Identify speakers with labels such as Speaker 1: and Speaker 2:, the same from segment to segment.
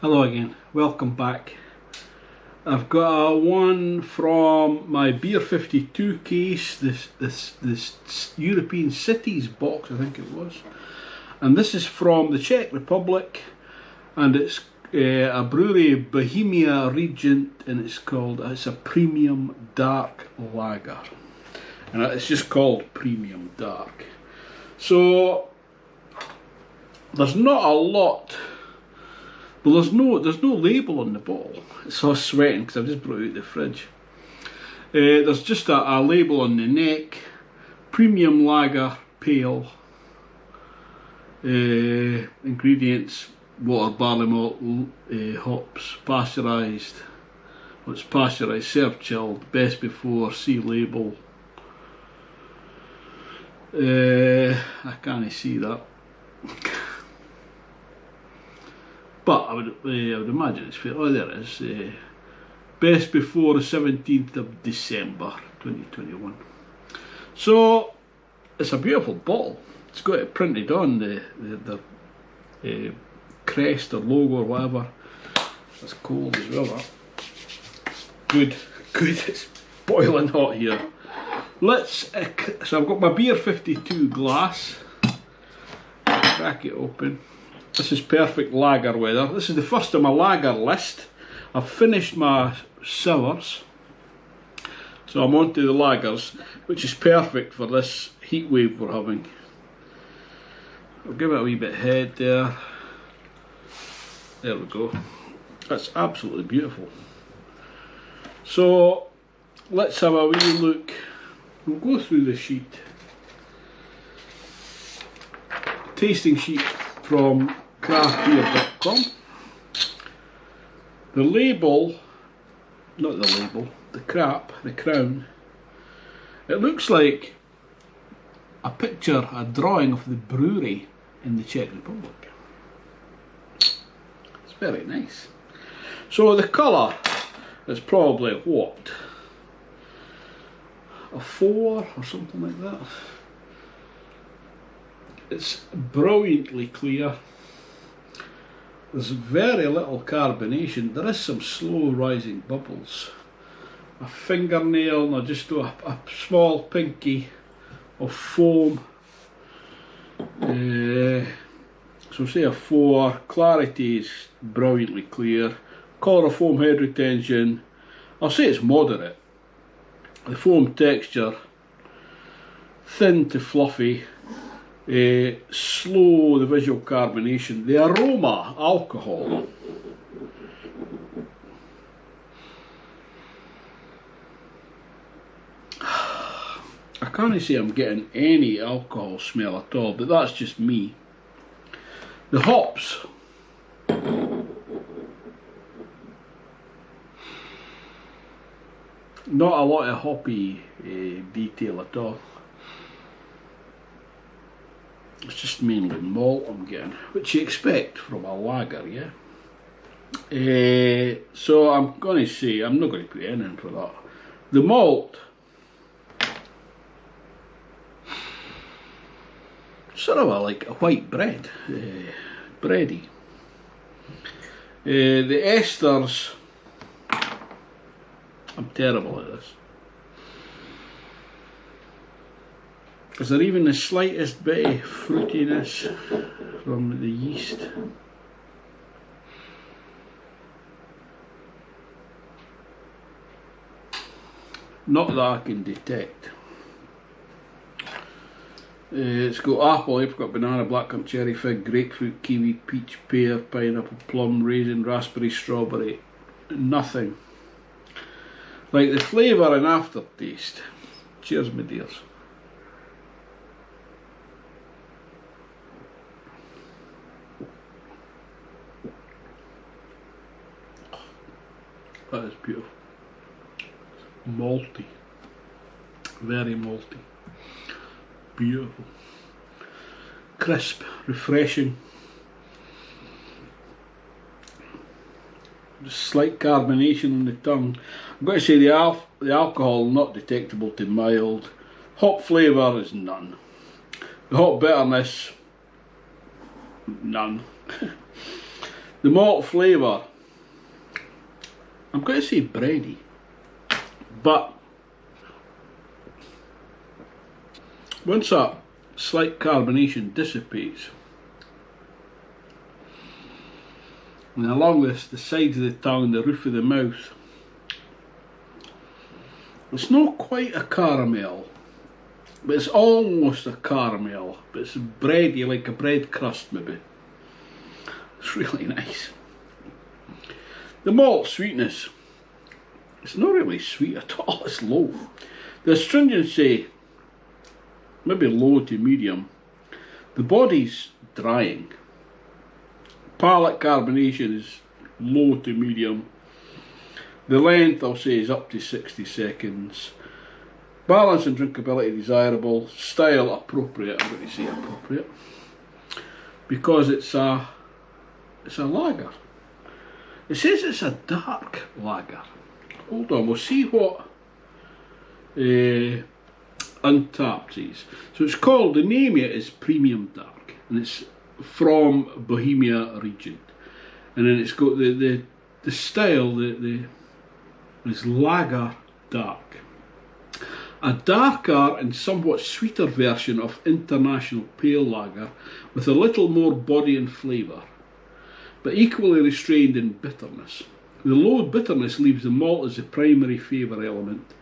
Speaker 1: Hello again, welcome back. I've got one from my Beer 52 case, this European Cities box, I think it was. And this is from the Czech Republic, and it's a brewery, Bohemia Regent, and it's a premium dark lager. And it's just called premium dark. So there's not a lot. Well, there's no label on the bottle. It's all sweating because I've just brought it out the fridge. There's just a label on the neck. Premium lager, pale. Ingredients: water, barley malt, hops, pasteurised. It's pasteurised, served chilled, best before, see label. I can't see that. But I would imagine it's fair. Oh, there it is. Best before the 17th of December 2021. So it's a beautiful bottle. It's got it printed on the crest or logo or whatever. It's cold as well. That. Good. It's boiling hot here. So I've got my Beer 52 glass. Crack it open. This is perfect lager weather. This is the first of my lager list. I've finished my sours, so I'm on to the lagers, which is perfect for this heat wave we're having. I'll give it a wee bit head there. There we go. That's absolutely beautiful. So let's have a wee look. We'll go through the sheet. Tasting sheet from craftbeer.com. The label, not the label, the crown, it looks like a picture, a drawing of the brewery in the Czech Republic. It's very nice. So the colour is probably what? A 4 or something like that. It's brilliantly clear. There's very little carbonation. There is some slow rising bubbles. A fingernail, and I just do a small pinky of foam. So say a 4. Clarity is brilliantly clear. Colour of foam head retention, I'll say it's moderate. The foam texture, thin to fluffy. Slow the visual carbonation. The aroma, alcohol. I can't say I'm getting any alcohol smell at all, but that's just me. The hops. Not a lot of hoppy detail at all. It's just mainly malt I'm getting, which you expect from a lager, yeah? So I'm going to say, I'm not going to put anything in for that. The malt, sort of like a white bread, bready. The esters, I'm terrible at this. Is there even the slightest bit of fruitiness from the yeast? Not that I can detect. It's got apple, apricot, banana, blackcurrant, cherry, fig, grapefruit, kiwi, peach, pear, pineapple, plum, raisin, raspberry, strawberry. Nothing. Like the flavour and aftertaste. Cheers, my dears. That is beautiful. Malty. Very malty. Beautiful. Crisp, refreshing. Just slight carbonation on the tongue. I'm going to say the alcohol not detectable to mild. Hop flavour is none. The hop bitterness, none. The malt flavour, I'm going to say bready, but once that slight carbonation dissipates, and along the sides of the tongue, the roof of the mouth, it's not quite a caramel, but it's almost a caramel, but it's bready, like a bread crust maybe. It's really nice. The malt sweetness, it's not really sweet at all, it's low. The astringency, maybe low to medium. The body's drying. Palate carbonation is low to medium. The length, I'll say, is up to 60 seconds. Balance and drinkability desirable. Style appropriate, I'm going to say appropriate. Because it's a lager. It says it's a dark lager. Hold on, we'll see what Untapped is. So it's called, the name here is Premium Dark, and it's from Bohemia Regent. And then it's got the style, is lager dark. A darker and somewhat sweeter version of international pale lager with a little more body and flavour, but equally restrained in bitterness. The low bitterness leaves the malt as the primary flavour element,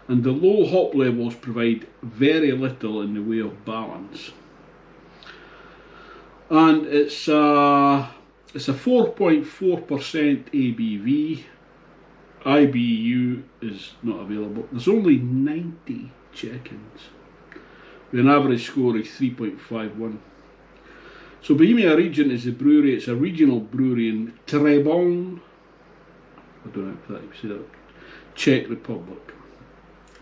Speaker 1: and the low hop levels provide very little in the way of balance. And it's a 4.4% ABV. IBU is not available. There's only 90 check-ins with an average score of 3.51. So Bohemia Regent is the brewery. It's a regional brewery in Trebon, I don't know if you say that, Czech Republic.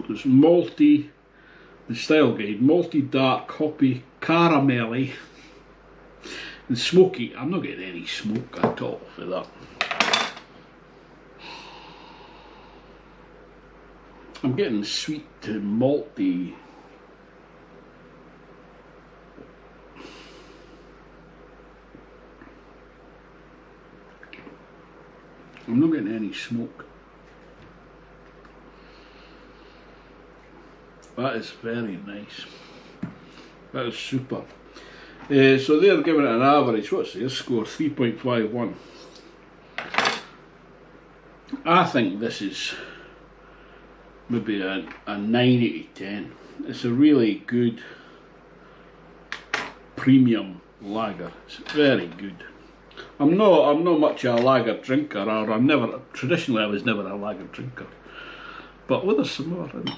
Speaker 1: It's malty, the style guide, malty, dark, hoppy, caramelly and smoky. I'm not getting any smoke at all for that. I'm getting sweet to malty. I'm not getting any smoke. That is very nice. That is super. So they're giving it an average, what's their score? 3.51. I think this is maybe a 9 out of 10. It's a really good premium lager. It's very good. I'm not much of a lager drinker, or traditionally I was never a lager drinker. But there's some more in it.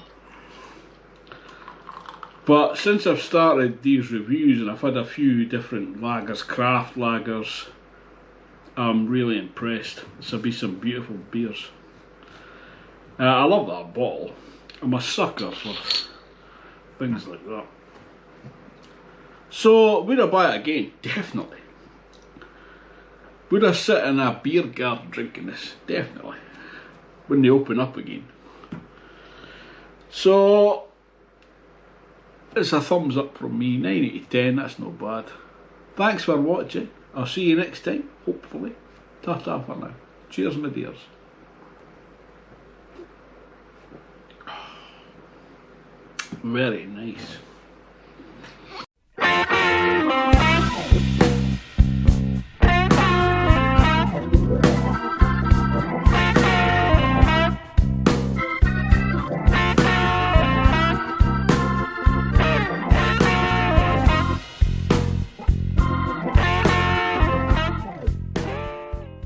Speaker 1: But since I've started these reviews and I've had a few different lagers, craft lagers, I'm really impressed. This will be some beautiful beers. I love that bottle. I'm a sucker for things like that. So, would I buy it again? Definitely. Would I sit in a beer garden drinking this? Definitely. When they open up again. So, it's a thumbs up from me. 9 out of 10, that's not bad. Thanks for watching. I'll see you next time, hopefully. Ta-ta for now. Cheers, my dears. Very nice.